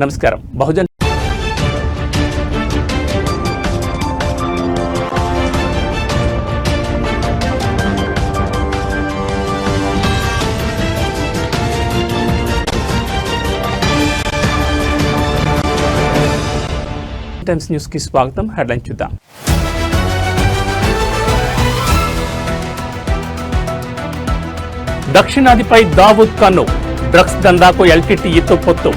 నమస్కారం. Bahujan times news కి స్వాగతం. హెడ్లైన్ చూద్దాం. దక్షిణాదిపై దావూద్ కన్ను, డ్రగ్స్ దందాకు ఎల్టీటీఈతో పొత్తు.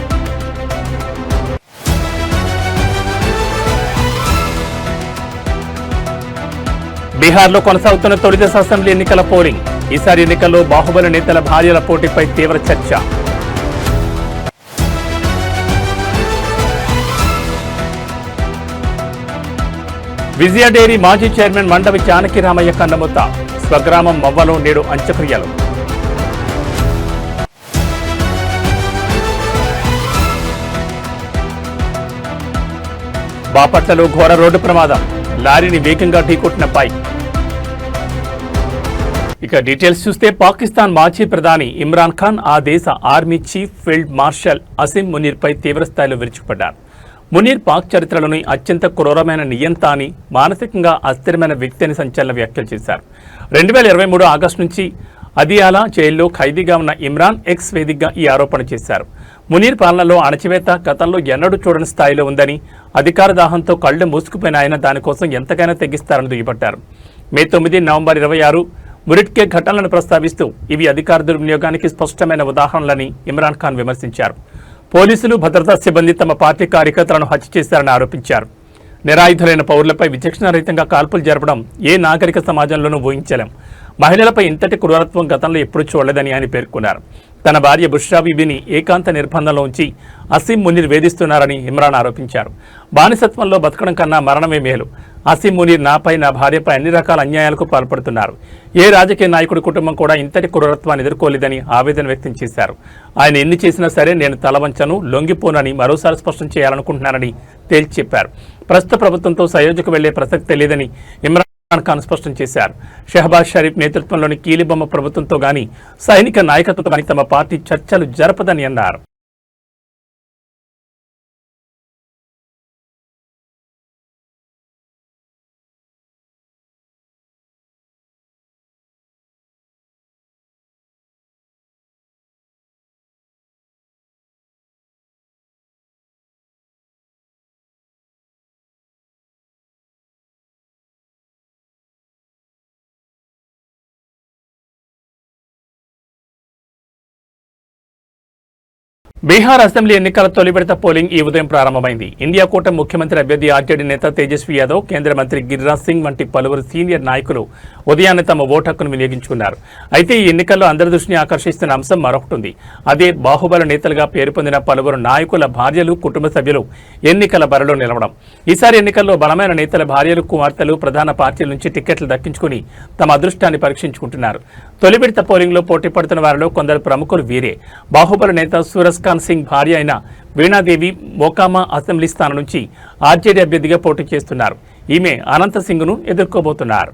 బీహార్లో కొనసాగుతున్న తొలిదశ అసెంబ్లీ ఎన్నికల పోలింగ్. ఈసారి ఎన్నికల్లో బాహుబలి నేతల భార్యల పోటీపై తీవ్ర చర్చ. విజయ డైరీ మాజీ చైర్మన్ మండవి జానకిరామయ్య కన్నమూత. స్వగ్రామం మవ్వలో నేడు అంత్యక్రియలు. బాపట్లలో ఘోర రోడ్డు ప్రమాదం, లారీని వేగంగా ఢీకొట్టిన బైక్. ఇక డీటెయిల్స్ చూస్తే, పాకిస్తాన్ మాజీ ప్రధాని ఇమ్రాన్ ఖాన్ ఆ దేశ army chief field marshal Asim మునీర్పై తీవ్రస్థాయిలో విరుచుకుపడ్డారు. మునీర్ పాక్ చరిత్రలోని అత్యంత క్రూరమైన నియంత అని, మానసికంగా అస్థిరమైన వ్యక్తి అని సంచలన వ్యాఖ్యలు చేశారు. 2023 ఆగస్టు నుంచి అదియాలా జైల్లో ఖైదీగా ఉన్న ఇమ్రాన్ ఎక్స్ వేదికగా ఈ ఆరోపణ చేశారు. మునీర్ పాలనలో అణచివేత గతంలో ఎన్నడూ చూడని స్థాయిలో ఉందని, అధికార దాహంతో కళ్లు మూసుకుపోయిన ఆయన దానికోసం ఎంతకైనా తెగిస్తారని దుయ్యబట్టారు. మే 9, నవంబర్ 26 మురిట్కే ఘటనలను ప్రస్తావిస్తూ ఇవి అధికార దుర్వినియోగానికి స్పష్టమైన ఉదాహరణలని ఇమ్రాన్ ఖాన్ విమర్శించారు. పోలీసులు, భద్రతా సిబ్బంది తమ పార్టీ కార్యకర్తలను హత్య చేశారని ఆరోపించారు. నిరాయుధులైన పౌరులపై విచక్షణారహితంగా కాల్పులు జరపడం ఏ నాగరిక సమాజంలోనూ ఊహించలేం. మహిళలపై ఇంతటి క్రూరత్వం గతంలో ఎప్పుడూ చూడలేదని ఆయన పేర్కొన్నారు. తన భార్య బుష్రా బీబీని ఏకాంత నిర్బంధంలో ఉంచి అసీం మునీర్ వేధిస్తున్నారని ఇమ్రాన్ ఆరోపించారు. బానిసత్వంలో బతకడం కన్నా మరణమే మేలు. అసీం మునీర్ నాపై, నా భార్యపై అన్ని రకాల అన్యాయాలకు పాల్పడుతున్నారు. ఏ రాజకీయ నాయకుడి కుటుంబం కూడా ఇంతటి క్రూరత్వాన్ని ఎదుర్కోలేదని ఆవేదన వ్యక్తం చేశారు. ఆయన ఎన్ని చేసినా సరే నేను తలవంచను, లొంగిపోనని మరోసారి స్పష్టం చేయాలనుకుంటున్నానని తేల్చి చెప్పారు. ప్రస్తుత ప్రభుత్వంతో సయోధ్యకు వెళ్లే ప్రసక్తే లేదని ఇమ్రాన్ ఖాన్ స్పష్టం చేశారు. షహబాజ్ షరీఫ్ నేతృత్వంలోని కీలిబొమ్మ ప్రభుత్వంతో గానీ, సైనిక నాయకత్వంతో గానీ తమ పార్టీ చర్చలు జరపదని అన్నారు. బీహార్ అసెంబ్లీ ఎన్నికల తొలి విడత పోలింగ్ ఈ ఉదయం ప్రారంభమైంది. ఇండియా కూటమి ముఖ్యమంత్రి అభ్యర్థి ఆర్జేడీ నేత తేజస్వి యాదవ్, కేంద్ర మంత్రి గిరిరాజ్ సింగ్ వంటి పలువురు సీనియర్ నాయకులు ఉదయాన్నే తమ ఓటు హక్కును వినియోగించుకున్నారు. అయితే ఈ ఎన్నికల్లో అందరి దృష్టిని ఆకర్షిస్తున్న అంశం మరొకటి ఉంది. అదే బాహుబలి నేతలుగా పేరు పొందిన పలువురు నాయకుల భార్యలు, కుటుంబ సభ్యులు ఎన్నికల బరిలో నిలవడం. ఈసారి ఎన్నికల్లో బలమైన నేతల భార్యలు, కుమార్తెలు ప్రధాన పార్టీల నుంచి టికెట్లు దక్కించుకుని తమ అదృష్టాన్ని పరీక్షించుకుంటున్నారు. తొలి విడత పోలింగ్లో పోటీ పడుతున్న వారిలో కొందరు ప్రముఖులు వీరే. బాహుబలి నేత సూరజ్ ఖాన్ సింగ్ భార్య అయిన వీణాదేవి మోకామా అసెంబ్లీ స్థానం నుంచి ఆర్జేడీ అభ్యర్థిగా పోటీ చేస్తున్నారు. ఈమె అనంత సింగ్ను ఎదుర్కోబోతున్నారు.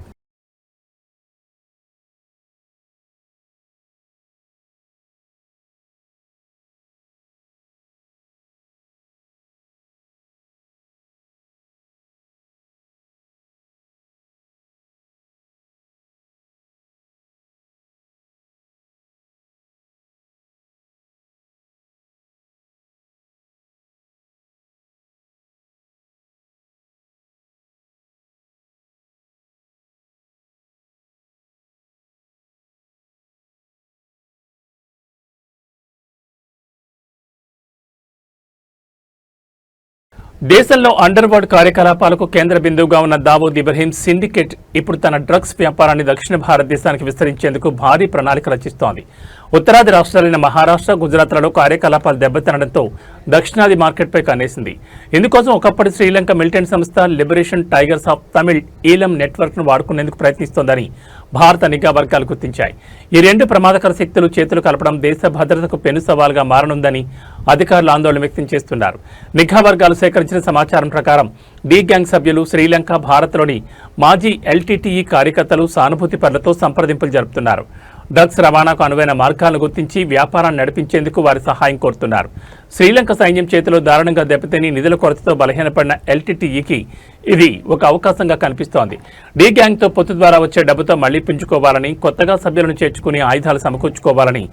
దేశంలో అండర్ వరల్డ్ కార్యకలాపాలకు కేంద్ర బిందువుగా ఉన్న దావూద్ ఇబ్రహీం సిండికేట్ ఇప్పుడు తన డ్రగ్స్ వ్యాపారాన్ని దక్షిణ భారతదేశానికి విస్తరించేందుకు భారీ ప్రణాళిక రచిస్తోంది. ఉత్తరాది రాష్ట్రాలైన మహారాష్ట్ర, గుజరాత్లలో కార్యకలాపాలు దెబ్బతినడంతో దక్షిణాది మార్కెట్పై కన్నేసింది. ఇందుకోసం ఒకప్పటి శ్రీలంక మిలిటెంట్ సంస్థ లిబరేషన్ టైగర్స్ ఆఫ్ తమిళ్ ఈలం నెట్వర్క్ను వాడుకునేందుకు ప్రయత్నిస్తోందని భారత నిఘా వర్గాలు గుర్తించాయి. ఈ రెండు ప్రమాదకర శక్తులు చేతులు కలపడం దేశ భద్రతకు పెను సవాల్గా మారనుందని అధికారులు ఆందోళన వ్యక్తం చేస్తున్నారు. నిఘా వర్గాలు సేకరించిన సమాచారం ప్రకారం డి గ్యాంగ్ సభ్యులు శ్రీలంక, భారత్లోని మాజీ ఎల్టీటీఈ కార్యకర్తలు, సానుభూతి పరులతో సంప్రదింపులు జరుపుతున్నారు. డ్రగ్స్ రవాణాకు అనువైన మార్గాలను గుర్తించి వ్యాపారాన్ని నడిపించేందుకు వారి సహాయం కోరుతున్నారు. శ్రీలంక సైన్యం చేతిలో దారుణంగా దెబ్బతిని నిధుల కొరతతో బలహీనపడిన ఎల్టీటీఈకి ఇది ఒక అవకాశంగా కనిపిస్తోంది. డి గ్యాంగ్తో పొత్తు ద్వారా వచ్చే డబ్బుతో మళ్లీ పుంజుకోవాలని, కొత్తగా సభ్యులను చేర్చుకుని ఆయుధాలు సమకూర్చుకోవాలని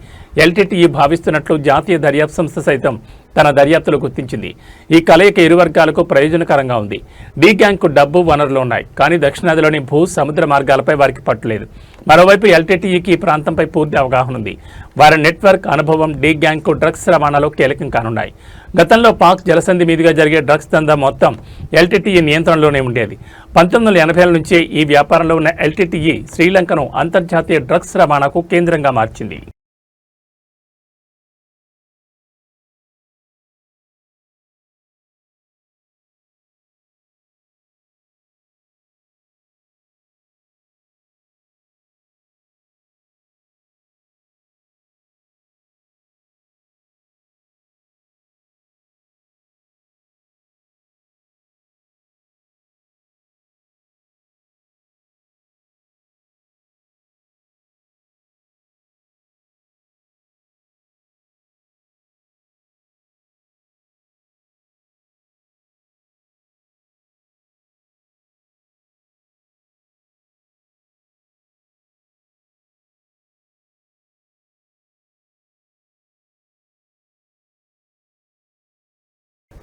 ఎల్టీటీఈ భావిస్తున్నట్లు జాతీయ దర్యాప్తు సంస్థ సైతం తన దర్యాప్తులో గుర్తించింది. ఈ కలయిక ఇరు వర్గాలకు ప్రయోజనకరంగా ఉంది. డి గ్యాంగ్కు డబ్బు, వనరులు ఉన్నాయి, కానీ దక్షిణాదిలోని భూ సముద్ర మార్గాలపై వారికి పట్టులేదు. మరోవైపు ఎల్టీటీఈకి ఈ ప్రాంతంపై పూర్తి అవగాహన ఉంది. వారి నెట్వర్క్, అనుభవం డి గ్యాంగ్కు డ్రగ్స్ రవాణాలో కీలకం కానున్నాయి. గతంలో పాక్ జలసంధి మీదుగా జరిగే డ్రగ్స్ దందా మొత్తం ఎల్టీటీఈ నియంత్రణలోనే ఉండేది. 1980ల నుంచే ఈ వ్యాపారంలో ఉన్న ఎల్టీటీఈ శ్రీలంకను అంతర్జాతీయ డ్రగ్స్ రవాణాకు కేంద్రంగా మార్చింది.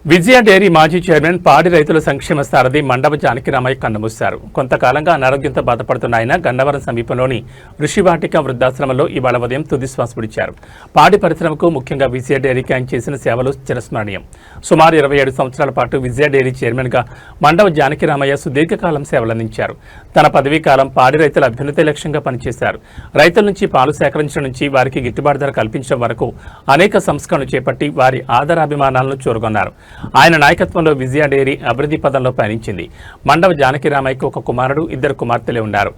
విజయ డైరీ మాజీ చైర్మన్, పాడి రైతుల సంక్షేమ సారథి మండవ జానకిరామయ్య కన్నుమూశారు. కొంతకాలంగా అనారోగ్యంతో బాధపడుతున్న ఆయన గన్నవరం సమీపంలోని ఋషివాటిక వృద్ధాశ్రమంలో ఇవాళ ఉదయం తుది శ్వాస విడిచారు. పాడి పరిశ్రమకు, ముఖ్యంగా విజయ డైరీకి ఆయన చేసిన సేవలు చిరస్మరణీయం. సుమారు 27 సంవత్సరాల పాటు విజయ డైరీ చైర్మన్గా మండవ జానకిరామయ్య సుదీర్ఘకాలం సేవలందించారు. తన పదవీ కాలం పాడి రైతుల అభ్యున్నతి లక్ష్యంగా పనిచేశారు. రైతుల నుంచి పాలు సేకరించడం నుంచి వారికి గిట్టుబాటు ధర కల్పించడం వరకు అనేక సంస్కరణలు చేపట్టి వారి ఆదరాభిమానాలను చూరగొన్నారు. ఆయన నాయకత్వంలో విజయ డైరీ అభివృద్ధి పదంలో పయనించింది. మండవ జానకిరామయ్యకు ఒక కుమారుడు, 2 కుమార్తెలే ఉన్నారు.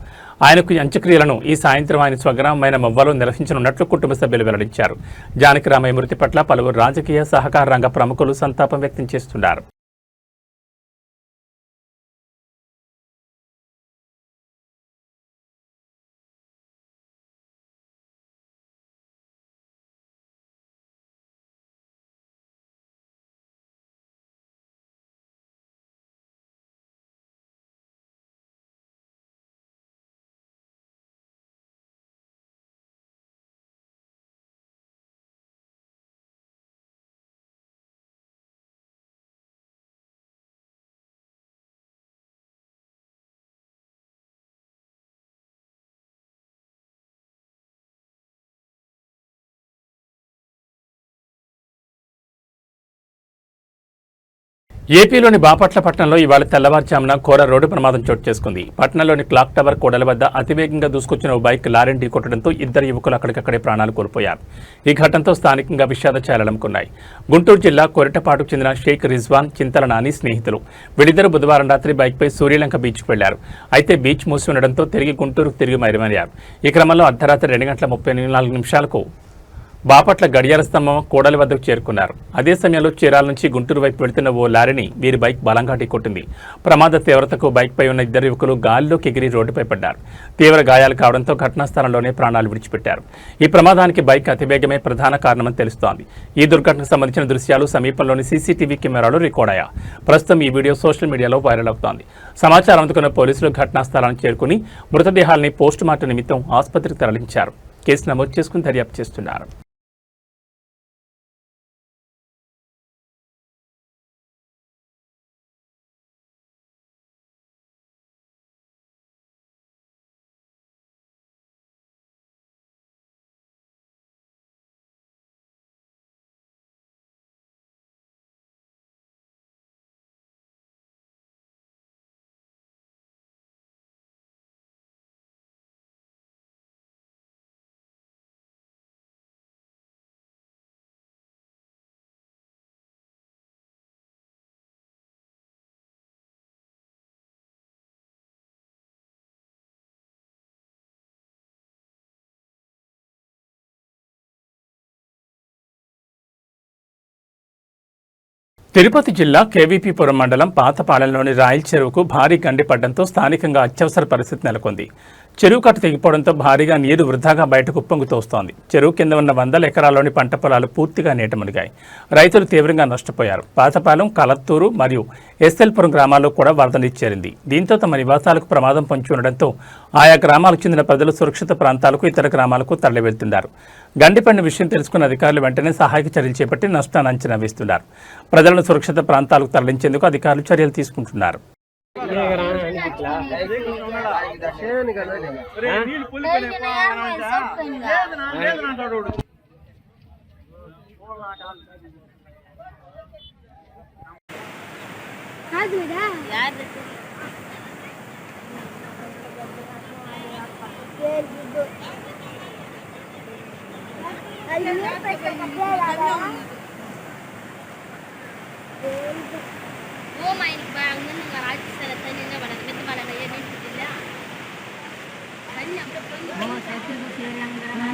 ఆయనకు అంత్యక్రియలను ఈ సాయంత్రం ఆయన స్వగ్రామమైన మొవ్వలో నిర్వహించనున్నట్లు కుటుంబ సభ్యులు వెల్లడించారు. జానకిరామయ్య మృతి పట్ల పలువురు రాజకీయ, సహకార రంగ ప్రముఖులు సంతాపం వ్యక్తం చేస్తున్నారు. ఏపీలోని బాపట్ల పట్టణంలో ఇవాళ తెల్లవారుజామున ఘోర రోడ్డు ప్రమాదం చోటు చేసుకుంది. పట్టణంలోని క్లాక్ టవర్ కూడలి వద్ద అతివేగంగా దూసుకొచ్చిన ఓ బైక్ లారీని ఢీకొట్టడంతో 2 యువకులు అక్కడికక్కడే ప్రాణాలు కోల్పోయారు. ఈ ఘటనతో స్థానికంగా విషాద ఛాయలనుకున్నాయి. గుంటూరు జిల్లా కొరటపాటుకు చెందిన షేక్ రిజ్వాన్, చింతల నాని స్నేహితులు. వీళ్ళిద్దరూ బుధవారం రాత్రి బైక్పై సూర్యలంక బీచ్కు వెళ్లారు. అయితే బీచ్ మూసి ఉండడంతో గుంటూరుకు తిరిగి మైలుమయ్యారు. ఈ క్రమంలో అర్ధరాత్రి 2:34 బాపట్ల గడియార స్తంభం కూడలి వద్దకు చేరుకున్నారు. అదే సమయంలో చీరాల నుంచి గుంటూరు వైపు వెళుతున్న ఓ లారీని వీరి బైక్ బలంగా ఢీకొట్టింది. ప్రమాద తీవ్రతకు బైక్పై ఉన్న 2 యువకులు గాల్లోకి ఎగిరి రోడ్డుపై పడ్డారు. తీవ్ర గాయాలు కావడంతో ఘటనా స్థలంలోనే ప్రాణాలు విడిచిపెట్టారు. ఈ ప్రమాదానికి బైక్ అతివేగమే ప్రధాన కారణమని తెలుస్తోంది. ఈ దుర్ఘటనకు సంబంధించిన దృశ్యాలు సమీపంలోని సీసీటీవీ కెమెరాలో రికార్డ్ అయ్యాయి. ప్రస్తుతం ఈ వీడియో సోషల్ మీడియాలో వైరల్ అవుతోంది. సమాచారం అందుకున్న పోలీసులు ఘటనా స్థలానికి చేరుకుని మృతదేహాల్ని పోస్టుమార్టం నిమిత్తం ఆసుపత్రికి తరలించారు. కేసు నమోదు చేసుకుని దర్యాప్తు చేస్తున్నారు. తిరుపతి జిల్లా కేవీపీపురం మండలం పాతపాలెంలోని రాయల్ చెరువుకు భారీ గండి పడ్డంతో స్థానికంగా అత్యవసర పరిస్థితి నెలకొంది. చెరువు కట్ట తెగిపోవడంతో భారీగా నీరు వృధాగా బయటకు ఉప్పొంగు తోస్తోంది. చెరువు కింద ఉన్న 100 ఎకరాల్లోని పంట పొలాలు పూర్తిగా నీట మునిగాయి. రైతులు తీవ్రంగా నష్టపోయారు. పాతపాలెం, కలత్తూరు మరియు ఎస్ఎల్పురం గ్రామాల్లో కూడా వరద నీరు చేరింది. దీంతో తమ నివాసాలకు ప్రమాదం పొంచి ఉండడంతో ఆయా గ్రామాలకు చెందిన ప్రజలు సురక్షిత ప్రాంతాలకు, ఇతర గ్రామాలకు తరలి వెళ్తున్నారు. గండిపడిన విషయం తెలుసుకున్న అధికారులు వెంటనే సహాయక చర్యలు చేపట్టి నష్టాన్ని అంచనా వేస్తున్నారు. ప్రజలను సురక్షిత ప్రాంతాలకు తరలించేందుకు అధికారులు చర్యలు తీసుకుంటున్నారు.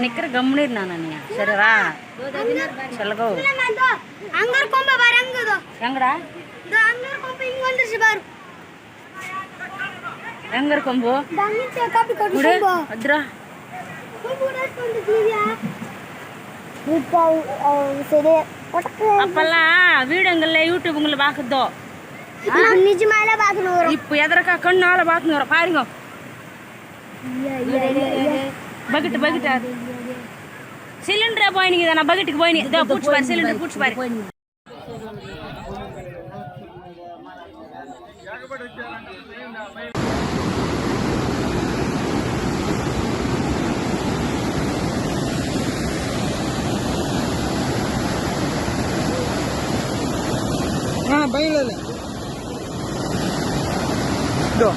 ನಿಕ್ಕರ ಗಮ್ಮನೀರ್ ನಾನನ್ನ ಸರಿರಾ ಚಲಗೋ ಅಂಗರ್ ಕೊಂಬ ಬರಂಗದು ಹೆಂಗಡ ಇದು ಅಂಗರ್ ಕೊಂಬ ಹಿಂಗೊಂದ್ರಿಸಿ ಬಾರು ಹೆಂಗರ್ ಕೊಂಬು ದಂಗಿಚೆ ಕಾಪಿ ಕೊಡು ಕೊಂಬು ಅದ್ರ ಕೊಂಬು ರಸ್ಕೊಂಡು ದಿವ್ಯಾ ಇಪ್ಪ ಸರಿ ಅಪ್ಪಲ್ಲ ವೀಡಿಯೋಂಗಲ್ಲ ಯೂಟ್ಯೂಬ್ಂಗಲ್ಲ ಬಾಕದ್ದು ನಿಜಮಾಲ ಬಾಕನೋರು ಇಪ್ಪ ಎದರಕ ಕಣ್ಣಾಲ ಬಾಕನೋರು ಪಾರಿಂಗೋ बकेट बकेट सिलेंडर పోయిన కదా బకెట్ కి పోయిన దో పుట్స్ పారి సిలిండర్ పుట్స్ పారి हां బయలులే దో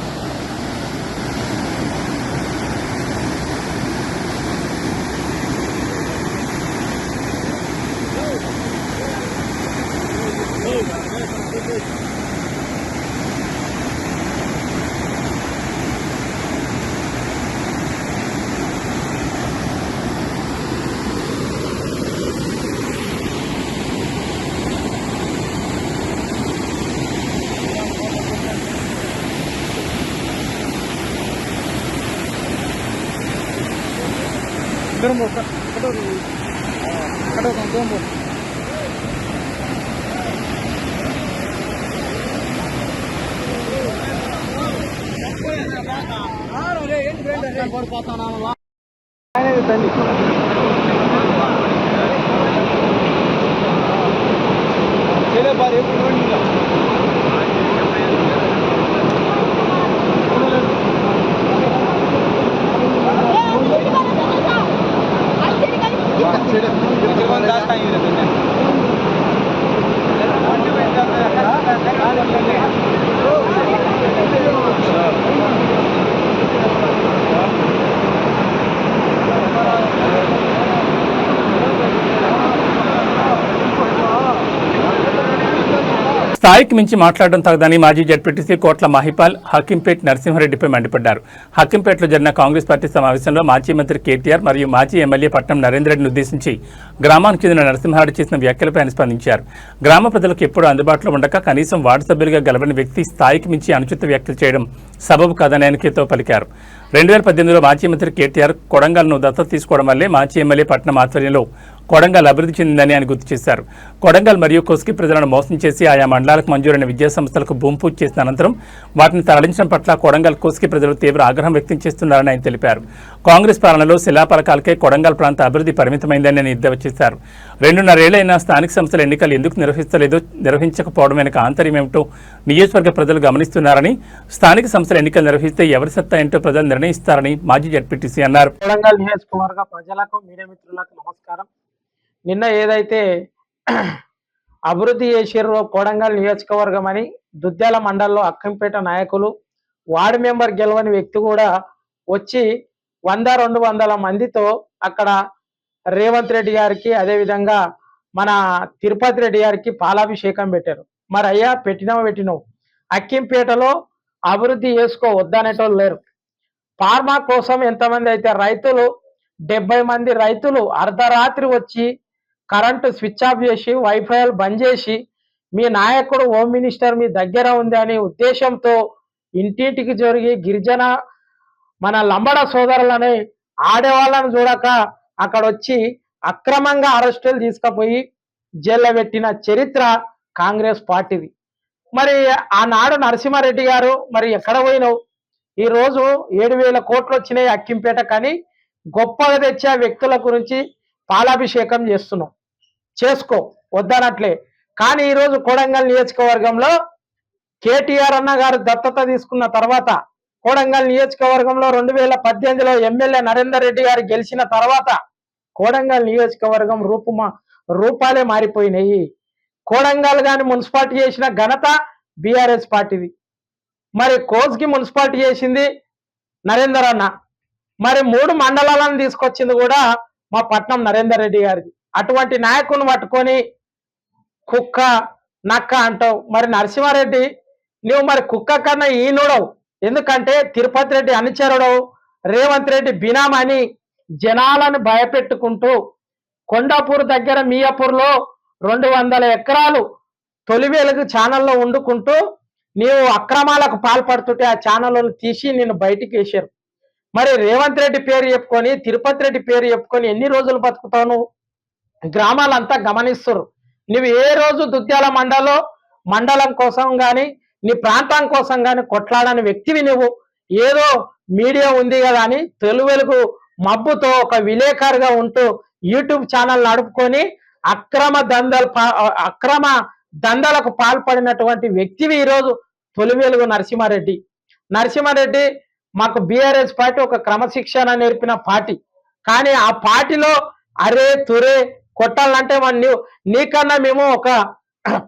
స్థాయికి మించి మాట్లాడడం తగదని మాజీ జడ్పీటీసీ కోట్ల మహిపాల్ హకీంపేట్ నరసింహారెడ్డిపై మండిపడ్డారు. హకీంపేటలో జరిగిన కాంగ్రెస్ పార్టీ సమావేశంలో మాజీ మంత్రి కేటీఆర్ మరియు మాజీ ఎమ్మెల్యే పట్నం నరేంద్రరెడ్డిని ఉద్దేశించి గ్రామానికి చెందిన నరసింహారెడ్డి చేసిన వ్యాఖ్యలపై ఆయన స్పందించారు. గ్రామ ప్రజలకు ఎప్పుడూ అందుబాటులో ఉండక కనీసం వార్డు సభ్యులుగా గెలవని వ్యక్తి స్థాయికి మించి అనుచిత వ్యాఖ్యలు చేయడం సబబు కాదని ఆయన హితో పలికారు. 2018లో మాజీ మంత్రి కేటీఆర్ కొడంగల్ను దత్తత తీసుకోవడం వల్లే మాజీ ఎమ్మెల్యే పట్నం ఆధ్వర్యంలో కొడంగల్ అభివృద్ధి చెందిందని ఆయన గుర్తు చేశారు. కొడంగల్ మరియు కొస్కి ప్రజలను మోసం చేసి ఆయా మండలాలకు మంజూరైన విద్యాసంస్థలకు భూమి పూజ చేసిన అనంతరం వాటిని తరలించడం పట్ల కొడంగల్ కొస్కి ప్రజలు తీవ్ర ఆగ్రహం వ్యక్తం చేస్తున్నారని ఆయన తెలిపారు. కాంగ్రెస్ పాలనలో శిలాపలకాలకే కొడంగల్ ప్రాంత అభివృద్ధి పరిమితమైందని ఆయన ఎద్దేవా చేశారు. 2.5 ఏళ్లైనా స్థానిక సంస్థల ఎన్నికలు ఎందుకు నిర్వహించకపోవడం వెనుక ఆంతర్యం ఏమిటో నియోజకవర్గ ప్రజలు గమనిస్తున్నారని, స్థానిక సంస్థల ఎన్నికలు నిర్వహిస్తే ఎవరి సత్తా ఏంటో ప్రజలు నిర్ణయిస్తారని మాజీ జడ్పీటీసీ అన్నారు. కొడంగల్ నియోజకవర్గ ప్రజలకు, మీడియా మిత్రులకు నమస్కారం. నిన్న ఏదైతే అభివృద్ధి చేసిర్రో కొడంగల్ నియోజకవర్గం అని దుద్యాల మండలంలో అక్కంపేట నాయకులు, వార్డు మెంబర్ గెలవని వ్యక్తి కూడా వచ్చి 100-200 మందితో అక్కడ రేవంత్ రెడ్డి గారికి, అదేవిధంగా మన తిరుపతి రెడ్డి గారికి పాలాభిషేకం పెట్టారు. మరి అయ్యా పెట్టినావు అక్కింపేటలో అభివృద్ధి చేసుకో వద్దనేటోళ్ళు లేరు. ఫార్మా కోసం ఎంతమంది అయితే రైతులు 70 మంది రైతులు అర్ధరాత్రి వచ్చి కరెంటు స్విచ్ ఆఫ్ చేసి వైఫైలు బంద్ చేసి మీ నాయకుడు హోమ్ మినిస్టర్ మీ దగ్గర ఉంది అనే ఉద్దేశంతో ఇంటింటికి జరిగి గిరిజన మన లంబడ సోదరులని ఆడేవాళ్ళని చూడక అక్కడ వచ్చి అక్రమంగా అరెస్టులు తీసుకుపోయి జైల్లో పెట్టిన చరిత్ర కాంగ్రెస్ పార్టీది. మరి ఆనాడు నరసింహారెడ్డి గారు మరి ఎక్కడ పోయినావు? ఈరోజు 7,000 కోట్లు వచ్చినాయి అక్కింపేట, కానీ గొప్పగా తెచ్చే వ్యక్తుల గురించి పాలాభిషేకం చేస్తున్నాం. చేసుకో, వద్దనట్లే. కానీ ఈరోజు కొడంగల్ నియోజకవర్గంలో కేటీఆర్ అన్న గారు దత్తత తీసుకున్న తర్వాత, కొడంగల్ నియోజకవర్గంలో 2018లో ఎమ్మెల్యే నరేందర్ రెడ్డి గారు గెలిచిన తర్వాత కొడంగల్ నియోజకవర్గం రూపాలే మారిపోయినాయి. కొడంగల్ గాని మున్సిపాలిటీ చేసిన ఘనత బీఆర్ఎస్ పార్టీది. మరి కోస్గి మున్సిపాలిటీ చేసింది నరేందర్ అన్న. మరి 3 మండలాలను తీసుకొచ్చింది కూడా మా పట్నం నరేందర్ రెడ్డి గారిది. అటువంటి నాయకుని పట్టుకొని కుక్క నక్క అంటావు. మరి నరసింహారెడ్డి నువ్వు మరి కుక్క కన్నా ఈనుడవు. ఎందుకంటే తిరుపతి రెడ్డి అనుచరుడవు, రేవంత్ రెడ్డి బినామని జనాలను భయపెట్టుకుంటూ కొండాపూర్ దగ్గర మియాపూర్లో 200 ఎకరాలు తొలి వెలుగు ఛానల్లో వండుకుంటూ నీవు అక్రమాలకు పాల్పడుతుంటే ఆ ఛానళ్ళను తీసి నిన్ను బయటికి వేశారు. మరి రేవంత్ రెడ్డి పేరు చెప్పుకొని, తిరుపతి రెడ్డి పేరు చెప్పుకొని ఎన్ని రోజులు బతుకుతావు? నువ్వు గ్రామాలంతా గమనిస్తారు. నువ్వు ఏ రోజు దుద్యాల మండలం కోసం కానీ నీ ప్రాంతం కోసం కానీ కొట్లాడని వ్యక్తివి నువ్వు. ఏదో మీడియా ఉంది కదా అని తొలి వెలుగు మబ్బుతో ఒక విలేకరుగా ఉంటూ యూట్యూబ్ ఛానల్ నడుపుకొని అక్రమ దందాలకు పాల్పడినటువంటి వ్యక్తివి ఈరోజు తొలి వెలుగు నరసింహారెడ్డి మాకు బీఆర్ఎస్ పార్టీ ఒక క్రమశిక్షణ నేర్పిన పార్టీ. కానీ ఆ పార్టీలో అరే తురే కొట్టాలంటే నీకన్నా మేము ఒక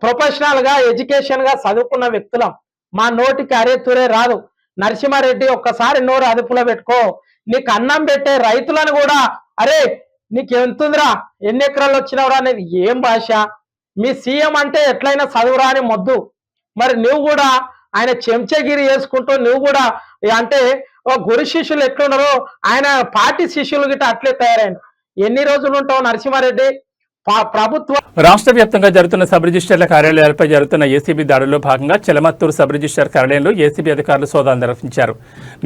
ప్రొఫెషనల్ గా ఎడ్యుకేషన్ గా చదువుకున్న వ్యక్తులం. మా నోటికి అరే తురే రాదు. నరసింహారెడ్డి ఒక్కసారి నోరు అదుపులో పెట్టుకో. నీకు అన్నం పెట్టే రైతులను కూడా అరే నీకు ఎంతుందిరా, ఎన్ని ఎకరాలు వచ్చినవరా అనేది ఏం భాష? మీ సీఎం అంటే ఎట్లయినా చదువురా అని మొద్దు. మరి నువ్వు కూడా ఆయన చెంచగిరి చేసుకుంటూ నువ్వు కూడా అంటే గురు శిష్యులు ఎట్లున్నారో ఆయన పార్టీ శిష్యులు గిట్ట అట్లే తయారైన. ఎన్ని రోజులు ఉంటావు నరసింహారెడ్డి? ప్రభుత్వం రాష్ట్ర వ్యాప్తంగా జరుగుతున్న సబ్ రిజిస్టర్ల కార్యాలయాలపై జరుగుతున్న ఏసీబీ దాడుల్లో భాగంగా చెలమత్తూరు సబ్ రిజిస్టర్ కార్యాలయంలో ఏసీబీ అధికారులు సోదాలు నిర్వహించారు.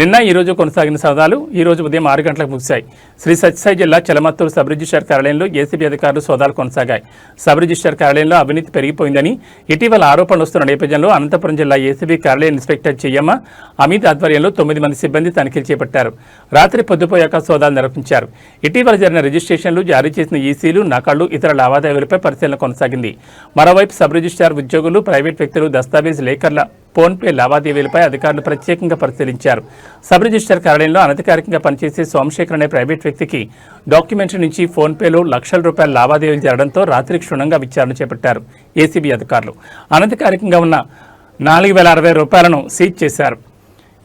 నిన్న ఈ రోజు కొనసాగిన సోదాలు ఈ రోజు ఉదయం 6 గంటలకు ముగిశాయి. శ్రీ సత్యసాయి జిల్లా చెలమత్తూరు సబ్ రిజిస్టర్ కార్యాలయంలో ఏసీబీ అధికారులు సోదాలు కొనసాగాయి. సబ్ రిజిస్టర్ కార్యాలయంలో అవినీతి పెరిగిపోయిందని ఇటీవల ఆరోపణలు వస్తున్న నేపథ్యంలో అనంతపురం జిల్లా ఏసీబీ కార్యాలయ ఇన్స్పెక్టర్ చెయ్యమ్మ అమిత్ ఆధ్వర్యంలో 9 మంది సిబ్బంది తనిఖీలు చేపట్టారు. రాత్రి పొద్దుపోయాక సోదాలు నిర్వహించారు. ఇటీవల జరిగిన రిజిస్ట్రేషన్లు, జారీ చేసిన ఈసీలు, నకళ్లు, ఇతర లావాదేవీలపై పరిశీలన కొనసాగింది. మరోవైపు సబ్ రిజిస్ట్రార్ ఉద్యోగులు, ప్రైవేట్ వ్యక్తులు, దస్తావేజ్ లేఖర్ల ఫోన్పే లావాదేవీలపై అధికారులు ప్రత్యేకంగా పరిశీలించారు. సబ్ రిజిస్టర్ కార్యాలయంలో అనధికారికంగా పనిచేసే సోమశేఖర్ అనే ప్రైవేట్ వ్యక్తికి డాక్యుమెంటరీ నుంచి ఫోన్పేలో లక్షల రూపాయల లావాదేవీలు జరగడంతో రాత్రి క్షుణ్ణంగా విచారణ చేపట్టారు ఏసీబీ అధికారులు. అనధికారికంగా ఉన్న 4,060 రూపాయలను సీజ్ చేశారు.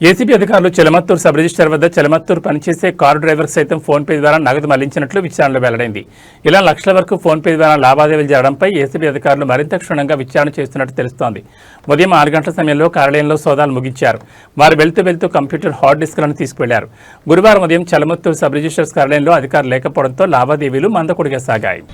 ఏసీబీ అధికారులు చెలమత్తూరు సబ్ రిజిస్టర్ వద్ద చెలమత్తూరు పనిచేసే కారు డ్రైవర్ సైతం ఫోన్పే ద్వారా నగదు మళ్లించినట్లు విచారణలో వెల్లడైంది. ఇలా లక్షల వరకు ఫోన్పే ద్వారా లావాదేవీలు జరగడంపై ఏసీబీ అధికారులు మరింత క్షుణ్ణంగా విచారణ చేస్తున్నట్టు తెలుస్తోంది. ఉదయం 6 గంటల సమయంలో కార్యాలయంలో సోదాలు ముగించారు. వారు వెళ్తూ కంప్యూటర్ హార్డ్ డిస్క్లను తీసుకువెళ్లారు. గురువారం ఉదయం చెలమత్తూరు సబ్ రిజిస్టర్స్ కార్యాలయంలో అధికారులు లేకపోవడంతో లావాదేవీలు మందకొడిగా సాగాయి.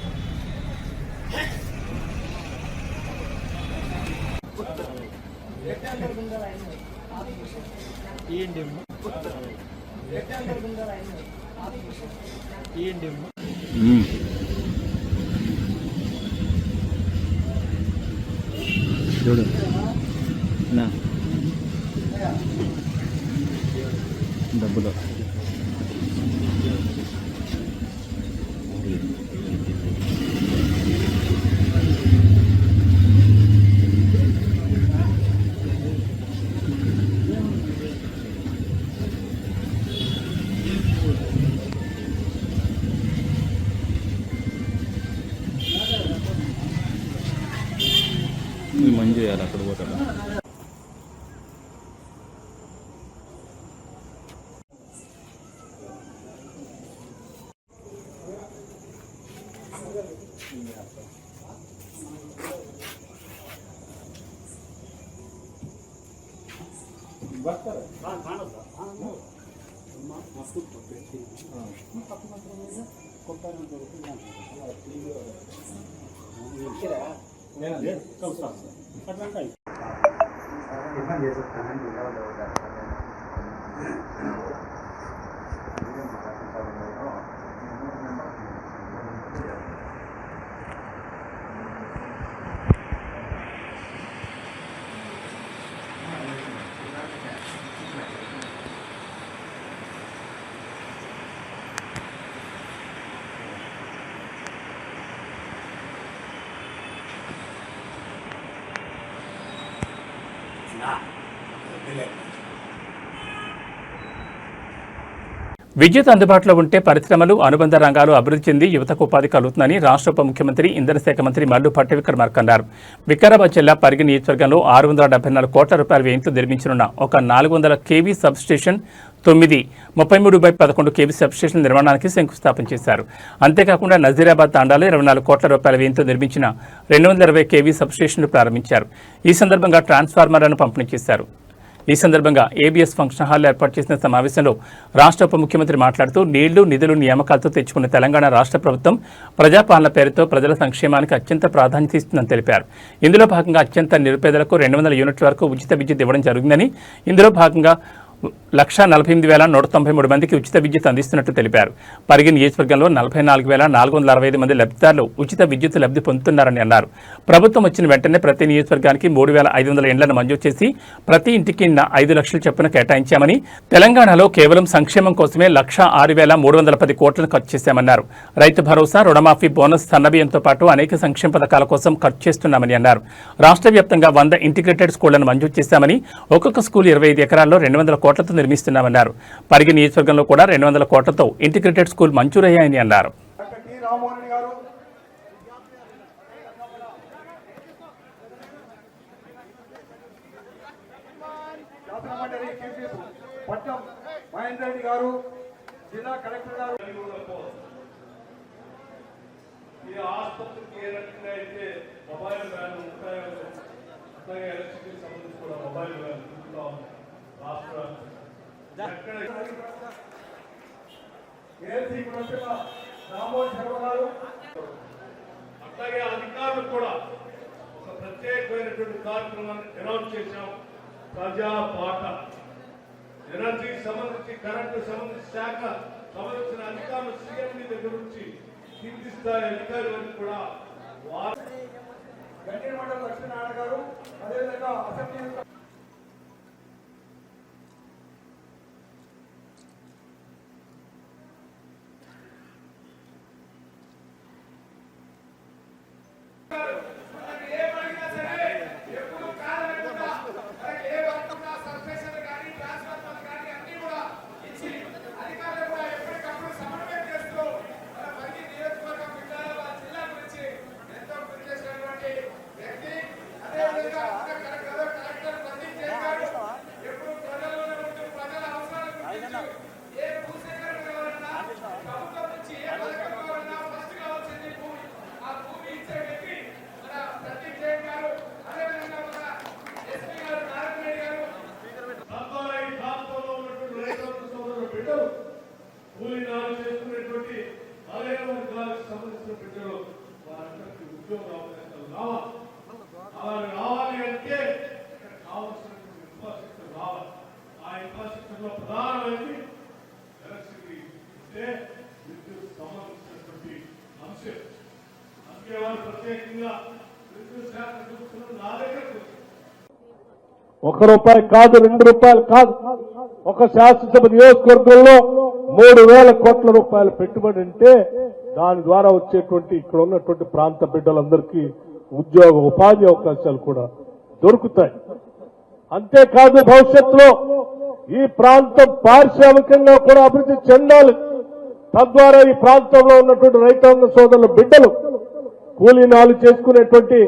చూడు నా డబ్బులు మంజు చేయాలి అక్కడ పోతాడు. విద్యుత్ అందుబాటులో ఉంటే పరిశ్రమలు, అనుబంధ రంగాలు అభివృద్ధి చెంది యువతకు ఉపాధి కలుగుతుందని రాష్ట్ర ఉప ముఖ్యమంత్రి ఇంధన శాఖ మంత్రి మల్లు భట్టి విక్రమార్క అన్నారు. వికారాబాద్ జిల్లా పరిగి నియోజకవర్గంలో 674 కోట్ల రూపాయల వ్యయంతో నిర్మించనున్న ఒక 400 kV sub station 9 33/11 kV sub station నిర్మాణానికి శంకుస్థాపన చేశారు. అంతేకాకుండా నజీరాబాద్ తాండాలో 24 కోట్ల రూపాయల వ్యయంతో నిర్మించిన 220 kV సబ్ స్టేషన్ను ప్రారంభించారు. ఈ సందర్భంగా ట్రాన్స్ఫార్మర్లను పంపిణీ చేశారు. ఈ సందర్భంగా ఏబీఎస్ ఫంక్షన్ హాల్లో ఏర్పాటు చేసిన సమావేశంలో రాష్ట్ర ఉప ముఖ్యమంత్రి మాట్లాడుతూ నీళ్లు, నిధులు, నియామకాలతో తెచ్చుకున్న తెలంగాణ రాష్ట్ర ప్రభుత్వం ప్రజాపాలన పేరుతో ప్రజల సంక్షేమానికి అత్యంత ప్రాధాన్యత ఇస్తుందని తెలిపారు. ఇందులో భాగంగా అత్యంత నిరుపేదలకు 200 యూనిట్ల వరకు ఉచిత విద్యుత్ ఇవ్వడం జరిగిందని, ఇందులో భాగంగా 148,193 మందికి ఉచిత విద్యుత్ అందిస్తున్నట్టు తెలిపారు. పరిగి నియోజకవర్గంలో 44,465 మంది లబ్ధిదారులు ఉచిత విద్యుత్ లబ్ధి పొందుతున్నారని అన్నారు. ప్రభుత్వం వచ్చిన వెంటనే ప్రతి నియోజకవర్గానికి 3,500 ఇండ్లను మంజూరు చేసి ప్రతి ఇంటికి 5 లక్షల చొప్పున కేటాయించామని, తెలంగాణలో కేవలం సంక్షేమం కోసమే 106,310 కోట్లను ఖర్చు చేశామన్నారు. రైతు భరోసా, రుణమాఫీ, బోనస్, సన్నబియ్యంతో పాటు అనేక సంక్షేమ పథకాల కోసం ఖర్చు చేస్తున్నామని అన్నారు. రాష్ట్ర వ్యాప్తంగా 100 ఇంటిగ్రేటెడ్ స్కూళ్లను మంజూరు చేశామని, ఒక్కొక్క స్కూల్ 25 ఎకరాల్లో 200 కోట్లతో నిర్మిస్తున్నామన్నారు. పరిగి నియోజకవర్గంలో కూడా 200 కోట్లతో ఇంటిగ్రేటెడ్ స్కూల్ మంజూరయ్యాయని అన్నారు. అట్లాగే అధికారులు కూడా ఒక ప్రత్యేకమైనటువంటి కార్యక్రమాన్ని అనౌన్స్ చేశాం. ప్రజా పాట ఎనర్జీ సంబంధించి, కరెంటు సంబంధించి, శాఖ సంబంధించిన అధికారులు సీఎం దగ్గర నుంచి కింది స్థాయి అధికారులను కూడా గంటల మండలం లక్ష్మీనారాయణ గారు, అదేవిధంగా అసెంబ్లీ కూలీనాలు చేసుకునేటువంటి అలైన వర్గాలకు సంబంధించిన బిడ్డలు వారందరికీ ఉద్యోగ అవకాశాలు రావాలి. అలా రావాలి అంటే ఇక్కడ కావాల్సినటువంటి ఇన్ఫ్రాస్ట్రక్చర్ రావాలి. ఆ ఇన్ఫ్రాస్ట్రక్చర్ లో ప్రధానమైనది ఎలక్ట్రిసిటీ అంటే విద్యుత్ సంబంధించినటువంటి అంశం. అందుకే వారు ప్రత్యేకంగా విద్యుత్ శాఖ చూస్తున్న నా దగ్గరకు ₹1 కాదు, ₹2 కాదు, ఒక శాసనసభ నియోజకవర్గంలో 3,000 కోట్ల రూపాయల పెట్టుబడి అంటే దాని ద్వారా వచ్చేటువంటి ఇక్కడ ఉన్నటువంటి ప్రాంత బిడ్డలందరికీ ఉద్యోగ ఉపాధి అవకాశాలు కూడా దొరుకుతాయి. అంతేకాదు భవిష్యత్తులో ఈ ప్రాంతం పారిశ్రామికంగా కూడా అభివృద్ధి చెందాలి. తద్వారా ఈ ప్రాంతంలో ఉన్నటువంటి రైతాంగ సోదరుల బిడ్డలు, కూలీనాలు చేసుకునేటువంటి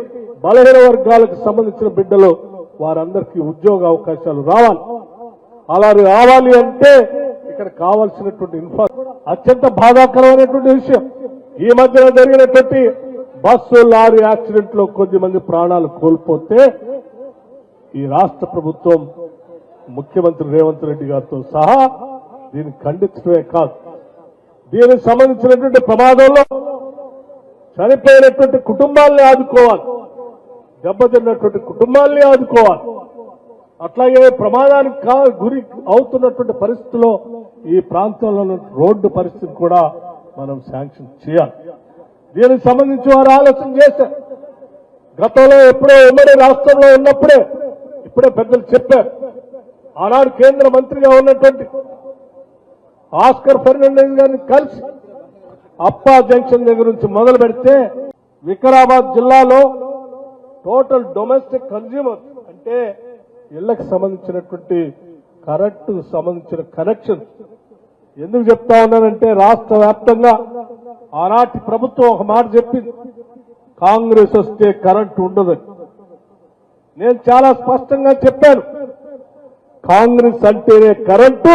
బలహీన వర్గాలకు సంబంధించిన బిడ్డలు, వారందరికీ ఉద్యోగ అవకాశాలు రావాలి. అలా రావాలి అంటే ఇక్కడ కావాల్సినటువంటి అత్యంత బాధాకరమైనటువంటి విషయం, ఈ మధ్యన జరిగినటువంటి బస్సు లారీ యాక్సిడెంట్ లో కొద్దిమంది ప్రాణాలు కోల్పోతే ఈ రాష్ట్ర ప్రభుత్వం ముఖ్యమంత్రి రేవంత్ రెడ్డి గారితో సహా దీన్ని ఖండించడమే కాదు, దీనికి సంబంధించినటువంటి ప్రమాదంలో చనిపోయినటువంటి కుటుంబాల్ని ఆదుకోవాలి, దెబ్బతిన్నటువంటి కుటుంబాల్ని ఆదుకోవాలి. అట్లాగే ప్రమాదానికి గురి అవుతున్నటువంటి పరిస్థితుల్లో ఈ ప్రాంతంలో రోడ్డు పరిస్థితి కూడా మనం శాంక్షన్ చేయాలి. దీనికి సంబంధించి వారు ఆలోచన చేశారు. గతంలో ఎప్పుడో ఉమ్మడి రాష్ట్రంలో ఉన్నప్పుడే ఇప్పుడే పెద్దలు చెప్పారు, ఆనాడు కేంద్ర మంత్రిగా ఉన్నటువంటి ఆస్కర్ ఫెర్నాండెస్ గారిని కలిసి అప్పా జంక్షన్ దగ్గర నుంచి మొదలు పెడితే వికారాబాద్ జిల్లాలో టోటల్ డొమెస్టిక్ కన్స్యూమర్ అంటే ఇళ్లకు సంబంధించినటువంటి కరెంటు సంబంధించిన కనెక్షన్ ఎందుకు చెప్తా ఉన్నానంటే రాష్ట్ర వ్యాప్తంగా ఆనాటి ప్రభుత్వం ఒక మాట చెప్పింది, కాంగ్రెస్ వస్తే కరెంటు ఉండదని. నేను చాలా స్పష్టంగా చెప్పాను, కాంగ్రెస్ అంటేనే కరెంటు,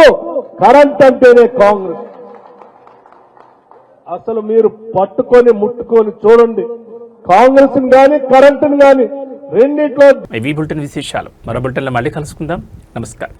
కరెంట్ అంటేనే కాంగ్రెస్. అసలు మీరు పట్టుకొని ముట్టుకొని చూడండి, కాంగ్రెస్ గాని కరెంటుని గాని రెండిట్లో. ఇవి బులెటిన్ విశేషాలు. మరో బులెటిన్లో మళ్ళీ కలుసుకుందాం. నమస్కారం.